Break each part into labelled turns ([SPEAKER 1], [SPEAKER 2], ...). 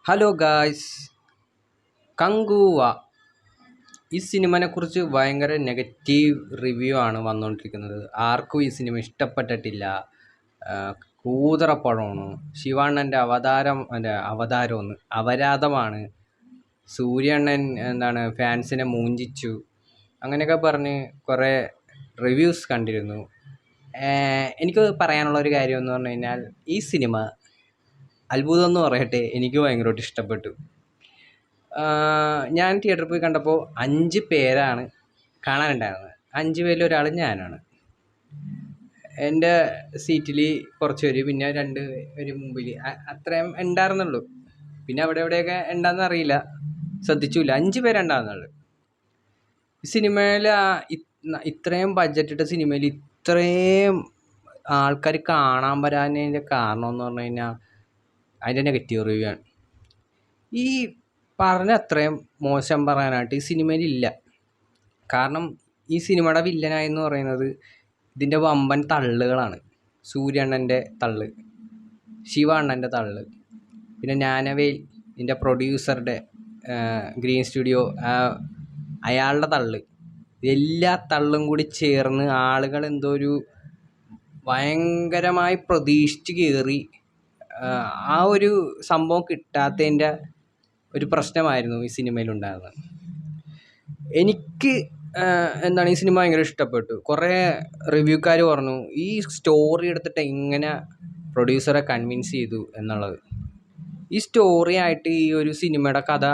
[SPEAKER 1] Hello guys, Kanguva ഈ സിനിമനെ കുറിച്ച് ഭയങ്കര നെഗറ്റീവ് റിവ്യൂ ആണ് വന്നുകൊണ്ടിരിക്കുന്നത്. ആർക്കും ഈ സിനിമ ഇഷ്ടപ്പെട്ടിട്ടില്ല. കൂതറപ്പടമാണ്. ശിവാണ്ണൻ്റെ അവതാരമൊന്ന് അപരാധമാണ്. സൂര്യണ്ണൻ ഫാൻസിനെ മൂഞ്ചിച്ചു അങ്ങനെയൊക്കെ പറഞ്ഞ് കുറേ റിവ്യൂസ് കണ്ടിരുന്നു. എനിക്ക് പറയാനുള്ള ഒരു കാര്യം എന്ന് പറഞ്ഞു കഴിഞ്ഞാൽ, ഈ സിനിമ അത്ഭുതം എന്ന് പറയട്ടെ, എനിക്ക് ഭയങ്കരമായിട്ട് ഇഷ്ടപ്പെട്ടു. ഞാൻ തിയേറ്ററിൽ പോയി കണ്ടപ്പോൾ 5 പേരാണ് കാണാനുണ്ടായിരുന്നത്. 5 പേരിൽ ഒരാൾ ഞാനാണ്. എൻ്റെ സീറ്റിൽ കുറച്ച് പേര്, പിന്നെ 2 പേര് മുമ്പിൽ, അത്രയും ഉണ്ടായിരുന്നുള്ളൂ. പിന്നെ അവിടെ എവിടെയൊക്കെ ഉണ്ടാകുന്ന അറിയില്ല, ശ്രദ്ധിച്ചില്ല. 5 പേരുണ്ടാകുന്നുള്ളൂ. ഈ സിനിമയിൽ ഇത്രയും ബഡ്ജറ്റിട്ട സിനിമയിൽ ഇത്രയും ആൾക്കാർ കാണാൻ വരാനതിൻ്റെ കാരണം എന്ന് പറഞ്ഞു കഴിഞ്ഞാൽ അതിൻ്റെ നെഗറ്റീവ് റിവ്യൂ ആണ്. ഈ പറഞ്ഞ അത്രയും മോശം പറയാനായിട്ട് ഈ സിനിമയിലില്ല. കാരണം ഈ സിനിമയുടെ വില്ലനായെന്ന് പറയുന്നത് ഇതിൻ്റെ വമ്പൻ തള്ളുകളാണ്. സൂര്യണ്ണൻ്റെ തള്ള്, ശിവ അണ്ണൻ്റെ തള്ള്, പിന്നെ ജ്ഞാനവേൽ ഇതിൻ്റെ പ്രൊഡ്യൂസറുടെ ഗ്രീൻ സ്റ്റുഡിയോ അയാളുടെ തള്ള്, എല്ലാ തള്ളും കൂടി ചേർന്ന് ആളുകൾ എന്തോ ഒരു ഭയങ്കരമായി പ്രതീക്ഷിച്ച് കയറി ആ ഒരു സംഭവം കിട്ടാത്തതിൻ്റെ ഒരു പ്രശ്നമായിരുന്നു ഈ സിനിമയിലുണ്ടായിരുന്നത്. എനിക്ക് ഈ സിനിമ ഭയങ്കര ഇഷ്ടപ്പെട്ടു. കുറേ റിവ്യൂക്കാർ പറഞ്ഞു ഈ സ്റ്റോറി എടുത്തിട്ട് എങ്ങനെ പ്രൊഡ്യൂസറെ കൺവിൻസ് ചെയ്തു എന്നുള്ളത്. ഈ സ്റ്റോറി ആയിട്ട് ഈ ഒരു സിനിമയുടെ കഥ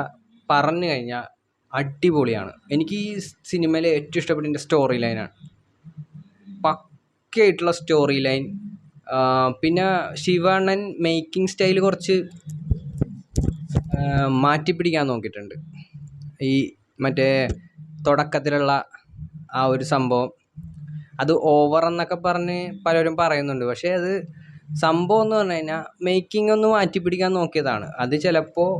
[SPEAKER 1] പറഞ്ഞു കഴിഞ്ഞാൽ അടിപൊളിയാണ്. എനിക്ക് ഈ സിനിമയിലെ ഏറ്റവും ഇഷ്ടപ്പെട്ട സ്റ്റോറി ലൈനാണ്. പക്കയായിട്ടുള്ള സ്റ്റോറി ലൈൻ. പിന്നെ ശിവണ്ണൻ മേക്കിംഗ് സ്റ്റൈൽ കുറച്ച് മാറ്റിപ്പിടിക്കാൻ നോക്കിയിട്ടുണ്ട്. ഈ മറ്റേ തുടക്കത്തിലുള്ള ആ ഒരു സംഭവം അത് ഓവർ എന്നൊക്കെ പറഞ്ഞ് പലരും പറയുന്നുണ്ട്. പക്ഷേ അത് സംഭവം എന്ന് പറഞ്ഞു കഴിഞ്ഞാൽ മേക്കിംഗ് ഒന്ന് മാറ്റിപ്പിടിക്കാൻ നോക്കിയതാണ്. അത് ചിലപ്പോൾ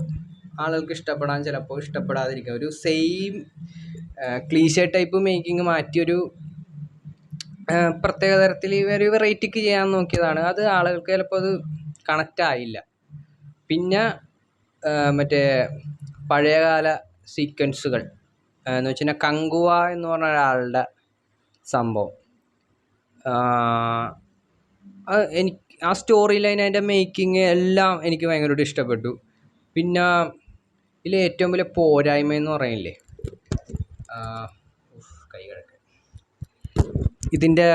[SPEAKER 1] ആളുകൾക്ക് ഇഷ്ടപ്പെടാൻ, ചിലപ്പോൾ ഇഷ്ടപ്പെടാതിരിക്കാം. ഒരു സെയിം ക്ലീഷേ ടൈപ്പ് മേക്കിംഗ് മാറ്റിയൊരു പ്രത്യേക തരത്തിൽ ഒരു വെറൈറ്റിക്ക് ചെയ്യാൻ നോക്കിയതാണ്. അത് ആളുകൾക്ക് ചിലപ്പോൾ അത് കണക്റ്റ് ആയില്ല. പിന്നെ മറ്റേ പഴയകാല സീക്വൻസുകൾ എന്ന് വെച്ച് കഴിഞ്ഞാൽ കങ്കുവ എന്ന് പറഞ്ഞ ഒരാളുടെ സംഭവം, എനിക്ക് ആ സ്റ്റോറി ലൈൻ, അതിൻ്റെ മേക്കിങ് എല്ലാം എനിക്ക് ഭയങ്കരമായിട്ട് ഇഷ്ടപ്പെട്ടു. പിന്നെ ഇതിൽ ഏറ്റവും വലിയ പോരായ്മ എന്ന് പറയില്ലേ, കൈ കിടക്കുക, ഇതിൻ്റെ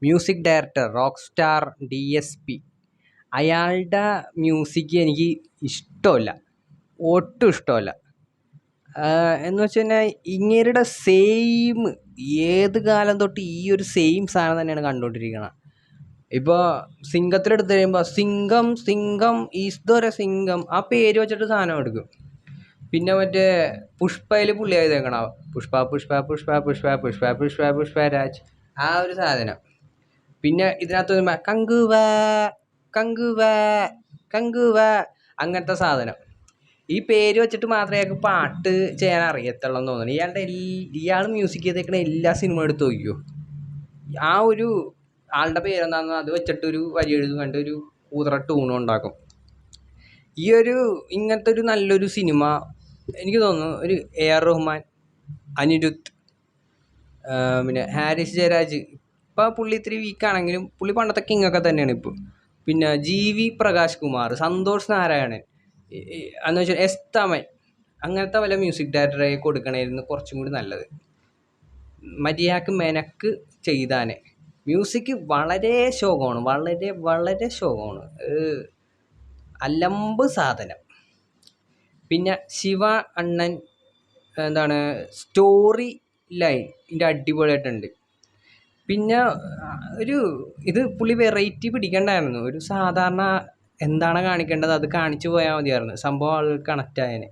[SPEAKER 1] music director rock star DSP അയാളുടെ മ്യൂസിക് എനിക്ക് ഇഷ്ടമല്ല, ഒട്ടും ഇഷ്ടമല്ല. എന്ന് വെച്ച് കഴിഞ്ഞാൽ ഇങ്ങേരുടെ സെയിം ഏത് കാലം തൊട്ട് ഈ ഒരു സെയിം സാധനം തന്നെയാണ് കണ്ടുകൊണ്ടിരിക്കുന്നത്. ഇപ്പോൾ സിംഗത്തിലെടുത്ത് കഴിയുമ്പോൾ സിംഗം സിംഗം ഈസ്തൊര സിംഗം ആ പേര് വെച്ചിട്ട് സാധനം എടുക്കും. പിന്നെ മറ്റേ പുഷ്പയിൽ പുള്ളി എഴുതേക്കണ പുഷ്പ പുഷ്പ പുഷ്പ പുഷ്പ പുഷ്പ പുഷ്പ പുഷ്പരാജ്, ആ ഒരു സാധനം. പിന്നെ ഇതിനകത്ത് കങ്കുവ കങ്കുവ കങ്കുവ അങ്ങനത്തെ സാധനം. ഈ പേര് വെച്ചിട്ട് മാത്രമേ അയാൾക്ക് പാട്ട് ചെയ്യാൻ അറിയത്തുള്ളൂ എന്ന് തോന്നുന്നു. ഇയാൾ മ്യൂസിക് ചെയ്തേക്കണ എല്ലാ സിനിമ എടുത്ത് നോക്കിയോ, ആ ഒരു ആളുടെ പേരെന്താണെന്ന് അത് വെച്ചിട്ട് ഒരു വരി എഴുതും, കണ്ട് ഒരു കൂതറ ടൂണും ഉണ്ടാക്കും. ഈ ഒരു ഇങ്ങനത്തെ ഒരു നല്ലൊരു സിനിമ എനിക്ക് തോന്നുന്നു ഒരു AR റഹ്മാൻ, അനിരുദ്ധ്, പിന്നെ ഹാരിസ് ജയരാജ്, ഇപ്പോൾ പുള്ളി ഇത്തിരി വീക്കാണെങ്കിലും പുള്ളി പണ്ടത്തെ കിങ്ങൊക്കെ തന്നെയാണ് ഇപ്പോൾ. പിന്നെ GV പ്രകാശ് കുമാർ, സന്തോഷ് നാരായണൻ, എന്ന് വെച്ചാൽ S തമൻ, അങ്ങനത്തെ വല്ല മ്യൂസിക് ഡയറക്ടറെ കൊടുക്കണമായിരുന്നു കുറച്ചും കൂടി നല്ലത്. മര്യാദക്ക് മെനക്ക് ചെയ്താനെ. മ്യൂസിക് വളരെ ശോകമാണ്, വളരെ വളരെ ശോകമാണ്, അലമ്പ് സാധനം. പിന്നെ ശിവ അണ്ണൻ സ്റ്റോറി ലൈൻ ഇതിൻ്റെ അടിപൊളിയായിട്ടുണ്ട്. പിന്നെ ഇത് പുള്ളി വെറൈറ്റി പിടിക്കണ്ടായിരുന്നു. ഒരു സാധാരണ എന്താണ് കാണിക്കേണ്ടത് അത് കാണിച്ചു പോയാൽ മതിയായിരുന്നു, സംഭവം ആളുകൾക്ക് കണക്റ്റ് ആയതിനെ.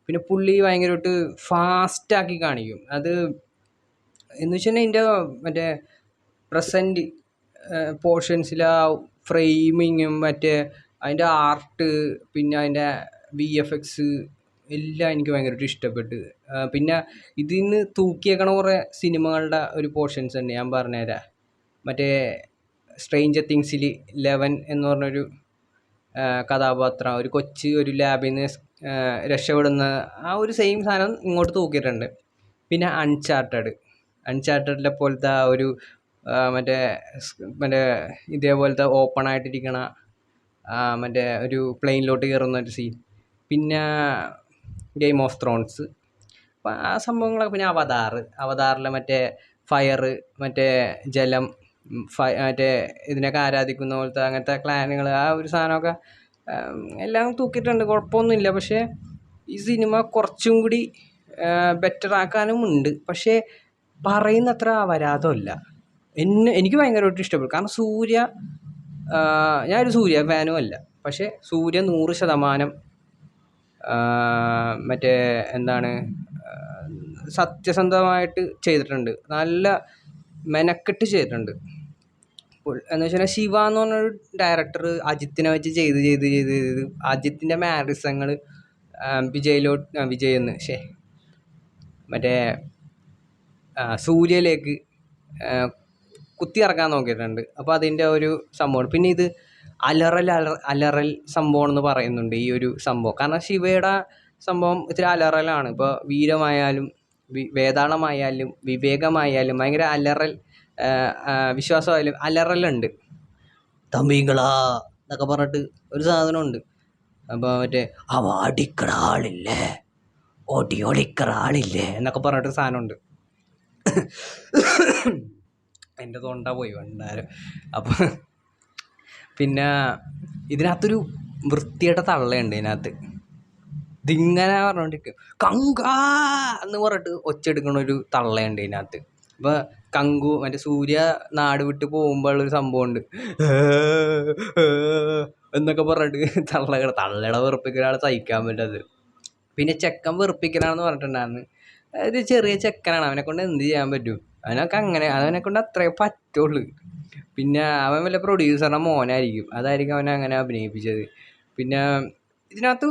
[SPEAKER 1] പിന്നെ പുള്ളി ഭയങ്കരമായിട്ട് ഫാസ്റ്റാക്കി കാണിക്കും. അത് എന്ന് വെച്ച് കഴിഞ്ഞാൽ ഇതിൻ്റെ മറ്റേ പ്രസൻറ്റ് പോർഷൻസിൽ ആ ഫ്രെയിമിങ്ങും മറ്റേ അതിൻ്റെ ആർട്ട്, പിന്നെ അതിൻ്റെ VFX എല്ലാം എനിക്ക് ഭയങ്കരമായിട്ട് ഇഷ്ടപ്പെട്ടു. പിന്നെ ഇതിന്ന് തൂക്കിയേക്കണ കുറേ സിനിമകളുടെ ഒരു പോർഷൻസ് ഉണ്ട്, ഞാൻ പറഞ്ഞുതരാം. മറ്റേ സ്ട്രേഞ്ചർ തിങ്സിൽ 11 എന്ന് പറഞ്ഞൊരു കഥാപാത്രം, ഒരു കൊച്ച് ഒരു ലാബിൽ നിന്ന് രക്ഷപ്പെടുന്ന ആ ഒരു സെയിം സാധനം ഇങ്ങോട്ട് തൂക്കിയിട്ടുണ്ട്. പിന്നെ അൺചാർട്ടഡിലെ പോലത്തെ ആ ഒരു മറ്റേ മറ്റേ ഇതേപോലത്തെ ഓപ്പൺ ആയിട്ടിരിക്കണ മറ്റേ ഒരു പ്ലെയിനിലോട്ട് കയറുന്ന ഒരു സീൻ. പിന്നെ ഗെയിം ഓഫ് ത്രോൺസ്, അപ്പം ആ സംഭവങ്ങളൊക്കെ. പിന്നെ അവതാറിലെ മറ്റേ ഫയർ, മറ്റേ ജലം, മറ്റേ ഇതിനൊക്കെ ആരാധിക്കുന്ന പോലത്തെ അങ്ങനത്തെ ക്ലാനുകൾ, ആ ഒരു സാധനമൊക്കെ എല്ലാം തൂക്കിയിട്ടുണ്ട്. കുഴപ്പമൊന്നുമില്ല. പക്ഷേ ഈ സിനിമ കുറച്ചും കൂടി ബെറ്റർ ആക്കാനും ഉണ്ട്. പക്ഷേ പറയുന്നത്ര വരാതല്ല. എനിക്ക് ഭയങ്കരമായിട്ട് ഇഷ്ടപ്പെടും. കാരണം ഞാനൊരു സൂര്യ ഫാനും അല്ല. പക്ഷേ സൂര്യ 100% മറ്റേ എന്താണ് സത്യസന്ധമായിട്ട് ചെയ്തിട്ടുണ്ട്. നല്ല മെനക്കെട്ട് ചെയ്തിട്ടുണ്ട്. എന്ന് വെച്ചാൽ ശിവ എന്ന് പറഞ്ഞൊരു ഡയറക്ടർ അജിത്തിനെ വെച്ച് ചെയ്ത് അജിത്തിൻ്റെ മാനറിസങ്ങൾ മറ്റേ സൂര്യയിലേക്ക് കുത്തി ഇറക്കാൻ നോക്കിയിട്ടുണ്ട്. അപ്പോൾ അതിൻ്റെ ഒരു സംഭവമാണ്. പിന്നെ ഇത് അലറൽ സംഭവം എന്ന് പറയുന്നുണ്ട് ഈ ഒരു സംഭവം. കാരണം ശിവയുടെ സംഭവം ഇത്തിരി അലറലാണ്. ഇപ്പോൾ വീരമായാലും വേതാളമായാലും വിവേകമായാലും ഭയങ്കര അലറൽ, വിശ്വാസമായാലും അലറലുണ്ട്. തമ്പിങ്ങളാ എന്നൊക്കെ പറഞ്ഞിട്ട് ഒരു സാധനമുണ്ട്. അപ്പോൾ മറ്റേ അടിക്കണ ആളില്ലേ, ഒളിക്കണ ആളില്ലേ എന്നൊക്കെ പറഞ്ഞിട്ട് സാധനമുണ്ട്. എൻ്റെ തൊണ്ട പോയി ഉണ്ടായാലും. അപ്പോൾ പിന്നെ ഇതിനകത്തൊരു വൃത്തിയുടെ തള്ളയുണ്ട്. ഇതിങ്ങനെ പറഞ്ഞുകൊണ്ടിരിക്കും. കങ്കാ എന്ന് പറഞ്ഞിട്ട് ഒച്ചെടുക്കണ ഒരു തള്ളയുണ്ട് ഇതിനകത്ത്. അപ്പോൾ കങ്കു മറ്റേ സൂര്യ നാട് വിട്ട് പോകുമ്പോഴുള്ളൊരു സംഭവമുണ്ട്, എന്നൊക്കെ പറഞ്ഞിട്ട് തള്ളയുടെ വെറുപ്പിക്കലാണ് സഹിക്കാൻ പറ്റത്. പിന്നെ ചെക്കൻ വെറുപ്പിക്കലാണെന്ന് പറഞ്ഞിട്ടുണ്ടായിരുന്നു. ഒരു ചെറിയ ചെക്കനാണ്, അവനെ കൊണ്ട് എന്ത് ചെയ്യാൻ പറ്റും? അവനെ കൊണ്ട് അത്രേ പറ്റുള്ളൂ. പിന്നെ അവൻ വല്ല പ്രൊഡ്യൂസറുടെ മോനായിരിക്കും, അതായിരിക്കും അവനെ അങ്ങനെ അഭിനയിപ്പിച്ചത്. പിന്നെ ഇതിനകത്ത്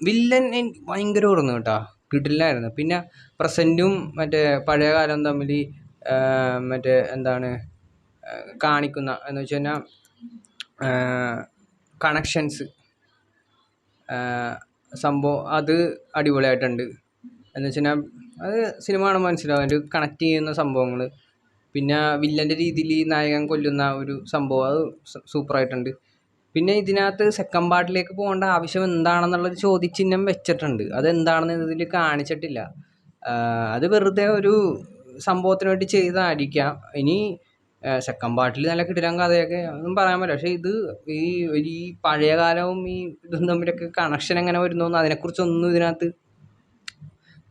[SPEAKER 1] വില്ലൻ ഭയങ്കര ഓർന്നു കേട്ടോ, കിടിലായിരുന്നു. പിന്നെ പ്രസൻറ്റും മറ്റേ പഴയ കാലം തമ്മിൽ മറ്റേ എന്താണ് കാണിക്കുന്ന എന്ന് വെച്ച് കഴിഞ്ഞാൽ കണക്ഷൻസ് സംഭവം അത് അടിപൊളിയായിട്ടുണ്ട്. എന്ന് വെച്ച് കഴിഞ്ഞാൽ അത് സിനിമ കാണുമ്പോൾ മനസ്സിലാവും അതിൽ കണക്ട് ചെയ്യുന്ന സംഭവങ്ങൾ. പിന്നെ വില്ലൻ്റെ രീതിയിൽ നായകൻ കൊല്ലുന്ന ഒരു സംഭവം അത് സൂപ്പറായിട്ടുണ്ട്. പിന്നെ ഇതിനകത്ത് സെക്കൻഡ് പാർട്ടിലേക്ക് പോകേണ്ട ആവശ്യം എന്താണെന്നുള്ളൊരു ചോദ്യചിഹ്നം വെച്ചിട്ടുണ്ട്. അതെന്താണെന്ന് ഇതിൽ കാണിച്ചിട്ടില്ല. അത് വെറുതെ ഒരു സംഭവത്തിന് വേണ്ടി ചെയ്തതായിരിക്കാം. ഇനി സെക്കൻഡ് പാർട്ടിൽ നല്ല കിടിലൻ കഥയൊക്കെ ഒന്നും പറയാൻ പറ്റില്ല. പക്ഷേ ഇത് ഈ പഴയ കാലവും ഈ ഇതും തമ്മിലൊക്കെ കണക്ഷൻ എങ്ങനെ വരുന്നു അതിനെക്കുറിച്ചൊന്നും ഇതിനകത്ത്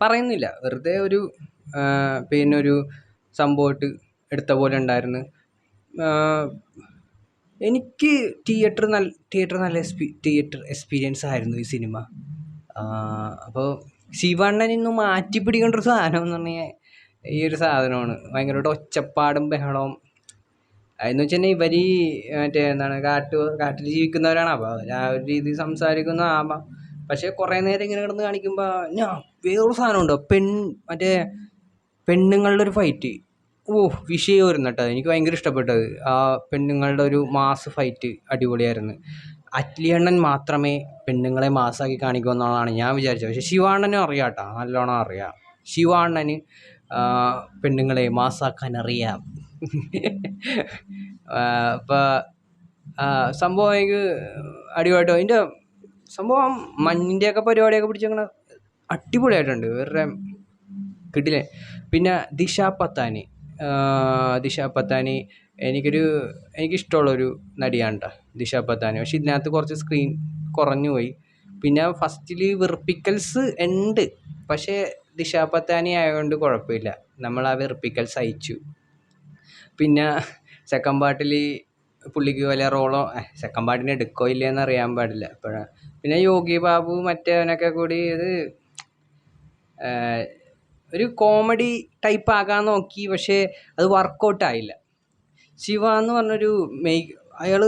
[SPEAKER 1] പറയുന്നില്ല. വെറുതെ ഒരു പിന്നെ ഒരു സംഭവമായിട്ട് എടുത്ത പോലെ ഉണ്ടായിരുന്നു. എനിക്ക് തിയേറ്റർ എക്സ്പീരിയൻസ് ആയിരുന്നു ഈ സിനിമ. അപ്പോൾ ശിവണ്ണൻ ഇന്ന് മാറ്റി പിടിക്കേണ്ട ഒരു സാധനം എന്ന് പറഞ്ഞാൽ ഈ ഒരു സാധനമാണ്. ഭയങ്കരമായിട്ട് ഒച്ചപ്പാടും ബഹളവും. അതെന്ന് വെച്ച് കഴിഞ്ഞാൽ ഇവർ മറ്റേ എന്താണ് കാട്ടിൽ ജീവിക്കുന്നവരാണ്. അപ്പോൾ അവർ ആ ഒരു രീതിയിൽ സംസാരിക്കുന്നതാവാം. പക്ഷേ കുറേ നേരം ഇങ്ങനെ കിടന്ന് കാണിക്കുമ്പോൾ വേറൊരു സാധനമുണ്ടോ, മറ്റേ പെണ്ണുങ്ങളുടെ ഒരു ഫൈറ്റ്. വിഷയമായിരുന്നു കേട്ടോ. എനിക്ക് ഭയങ്കര ഇഷ്ടപ്പെട്ടത് ആ പെണ്ണുങ്ങളുടെ ഒരു മാസ് ഫൈറ്റ് അടിപൊളിയായിരുന്നു. അറ്റ്ലിയണ്ണൻ മാത്രമേ പെണ്ണുങ്ങളെ മാസാക്കി കാണിക്കുമെന്നുള്ളതാണ് ഞാൻ വിചാരിച്ചത്. പക്ഷേ ശിവാണ്ണനും അറിയാം കേട്ടോ, നല്ലോണം അറിയാം. ശിവാണ്ണന് പെണ്ണുങ്ങളെ മാസാക്കാൻ അറിയാം. അപ്പോൾ സംഭവം എനിക്ക് അടിപൊളിയായിട്ടോ. അതിൻ്റെ സംഭവം മഞ്ഞിൻ്റെയൊക്കെ പരിപാടിയൊക്കെ പിടിച്ചങ്ങനെ അടിപൊളിയായിട്ടുണ്ട്, വേറെ കിട്ടില്ലേ. പിന്നെ ദിശ പത്താനി എനിക്കിഷ്ടമുള്ളൊരു നടിയാണ് കേട്ടോ ദിശ പത്താനി. പക്ഷെ ഇതിനകത്ത് കുറച്ച് സ്ക്രീൻ കുറഞ്ഞു പോയി. പിന്നെ ഫസ്റ്റിൽ വെറുപ്പിക്കൽസ് ഉണ്ട്, പക്ഷേ ദിശ പത്താനി ആയതുകൊണ്ട് കുഴപ്പമില്ല, നമ്മൾ ആ വെറുപ്പിക്കൽ സഹിച്ചു. പിന്നെ സെക്കൻഡ് പാർട്ടിൽ പുള്ളിക്ക് വലിയ റോളോ സെക്കൻഡ് പാർട്ടിന് എടുക്കോ ഇല്ലയെന്ന് അറിയാൻ പാടില്ല അപ്പോഴാണ്. പിന്നെ യോഗി ബാബു മറ്റേവനൊക്കെ കൂടി ഇത് ഒരു കോമഡി ടൈപ്പ് ആകാൻ നോക്കി, പക്ഷേ അത് വർക്കൗട്ടായില്ല. ശിവ എന്ന് പറഞ്ഞൊരു അയാൾ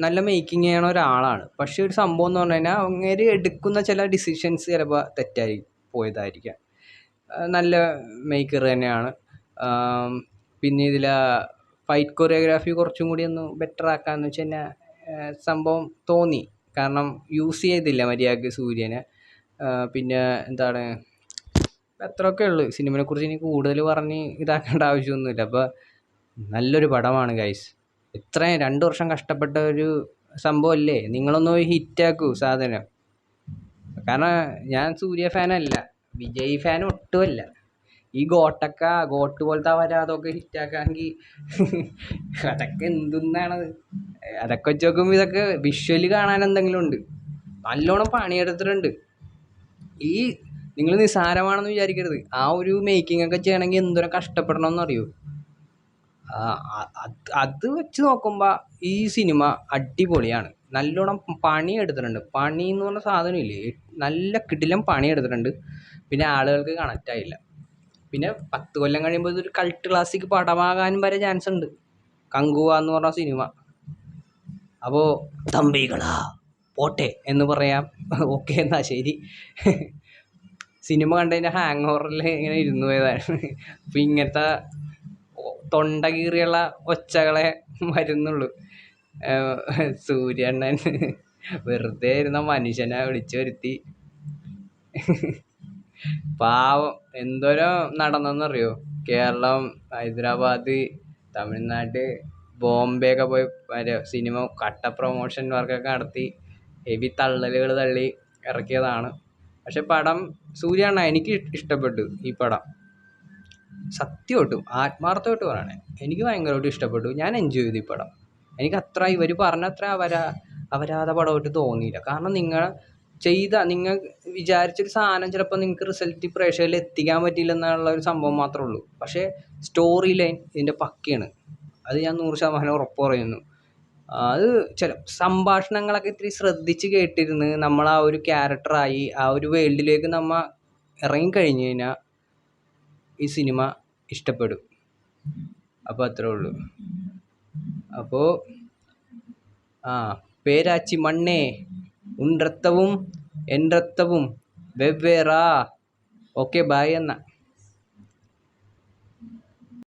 [SPEAKER 1] നല്ല മേക്കിങ് ചെയ്യണ ഒരാളാണ്. പക്ഷേ ഒരു സംഭവം എന്ന് പറഞ്ഞു കഴിഞ്ഞാൽ അങ്ങേര് എടുക്കുന്ന ചില ഡിസിഷൻസ് ചിലപ്പോൾ തെറ്റായി പോയതായിരിക്കാം. നല്ല മേക്കർ തന്നെയാണ്. പിന്നെ ഇതിലെ ഫൈറ്റ് കൊറിയോഗ്രാഫി കുറച്ചും കൂടി ഒന്ന് ബെറ്റർ ആക്കാമെന്ന് വെച്ച് കഴിഞ്ഞാൽ സംഭവം തോന്നി. കാരണം യൂസ് ചെയ്തില്ല മര്യാദക്ക് സൂര്യനെ. പിന്നെ എന്താണ്, അത്രയൊക്കെ ഉള്ളു. സിനിമയെക്കുറിച്ച് ഇനി കൂടുതൽ പറഞ്ഞ് ഇതാക്കേണ്ട ആവശ്യമൊന്നുമില്ല. അപ്പോൾ നല്ലൊരു പടമാണ് ഗൈസ്. ഇത്രയും 2 വർഷം കഷ്ടപ്പെട്ട ഒരു സംഭവമല്ലേ, നിങ്ങളൊന്ന് ഹിറ്റാക്കൂ സാധനം. കാരണം ഞാൻ സൂര്യ ഫാനല്ല, വിജയ് ഫാൻ ഒട്ടുമല്ല. ഈ ഗോട്ട് പോലത്തെ അവരാതൊക്കെ ഹിറ്റാക്കാമെങ്കിൽ അതൊക്കെ എന്തെന്നാണത്. അതൊക്കെ വെച്ച് നോക്കുമ്പോൾ ഇതൊക്കെ വിഷ്വല് കാണാൻ എന്തെങ്കിലും ഉണ്ട്. നല്ലോണം പണിയെടുത്തിട്ടുണ്ട്. ഈ നിങ്ങൾ നിസ്സാരമാണെന്ന് വിചാരിക്കരുത്. ആ ഒരു മേക്കിംഗ് ഒക്കെ ചെയ്യണമെങ്കിൽ എന്തോരം കഷ്ടപ്പെടണമെന്ന് അറിയൂ. അത് വെച്ച് നോക്കുമ്പോൾ ഈ സിനിമ അടിപൊളിയാണ്. നല്ലോണം പണി എടുത്തിട്ടുണ്ട്. പണി എന്ന് പറഞ്ഞ സാധനമില്ലേ, നല്ല കിടിലം പണി എടുത്തിട്ടുണ്ട്. പിന്നെ ആളുകൾക്ക് കണക്റ്റ് ആയില്ല. പിന്നെ 10 കൊല്ലം കഴിയുമ്പോൾ ഇതൊരു കൾട്ട് ക്ലാസിക് പടമാകാനും വരെ ചാൻസ് ഉണ്ട്, കങ്കുവ എന്ന് പറഞ്ഞ സിനിമ. അപ്പോൾ തമ്പികളാ പോട്ടെ എന്ന് പറയാം. ഓക്കെ, എന്നാ ശരി. സിനിമ കണ്ടതിൻ്റെ ഹാങ് ഓവറിൽ ഇങ്ങനെ ഇരുന്നു പോയതാണ്. അപ്പം ഇങ്ങനത്തെ തൊണ്ട കീറിയുള്ള ഒച്ചകളെ വരുന്നുള്ളൂ. സൂര്യണ്ണൻ വെറുതെ ഇരുന്ന മനുഷ്യനെ വിളിച്ചു വരുത്തി. പാവം എന്തോരം നടന്നെന്നറിയോ. കേരളം, ഹൈദരാബാദ്, തമിഴ്നാട്, ബോംബെ ഒക്കെ പോയി സിനിമ കട്ട പ്രൊമോഷൻ വർക്കൊക്കെ നടത്തി ഹെവി തള്ളലുകൾ തള്ളി ഇറക്കിയതാണ്. പക്ഷെ പടം സൂര്യണ്ണ എനിക്ക് ഇഷ്ടപ്പെട്ടു. ഈ പടം സത്യമായിട്ടും ആത്മാർത്ഥമായിട്ട് പറയണേ, എനിക്ക് ഭയങ്കരമായിട്ട് ഇഷ്ടപ്പെട്ടു. ഞാൻ എൻജോയ് ചെയ്തു ഈ പടം. എനിക്ക് അത്ര ഇവർ പറഞ്ഞത്ര അവരാധ പടമായിട്ട് തോന്നിയില്ല. കാരണം നിങ്ങൾ വിചാരിച്ചൊരു സാധനം ചിലപ്പോൾ നിങ്ങൾക്ക് റിസൾട്ട് പ്രേക്ഷകരിൽ എത്തിക്കാൻ പറ്റില്ല എന്നുള്ള ഒരു സംഭവം മാത്രമേ ഉള്ളൂ. പക്ഷേ സ്റ്റോറി ലൈൻ ഇതിൻ്റെ പക്കയാണ്. അത് ഞാൻ 100% ഉറപ്പ് പറയുന്നു. അത് ചില സംഭാഷണങ്ങളൊക്കെ ഇത്തിരി ശ്രദ്ധിച്ച് കേട്ടിരുന്ന് നമ്മൾ ആ ഒരു ക്യാരക്ടറായി ആ ഒരു വേൾഡിലേക്ക് നമ്മൾ ഇറങ്ങിക്കഴിഞ്ഞ് കഴിഞ്ഞാൽ ഈ സിനിമ ഇഷ്ടപ്പെടും. അപ്പോൾ അത്രേ ഉള്ളൂ. അപ്പോൾ പേരാച്ചി മണ്ണേ ഉൻ രക്തവും എൻ രക്തവും വെവ്വേറാ. ഓക്കെ, ബായ് എന്നാ.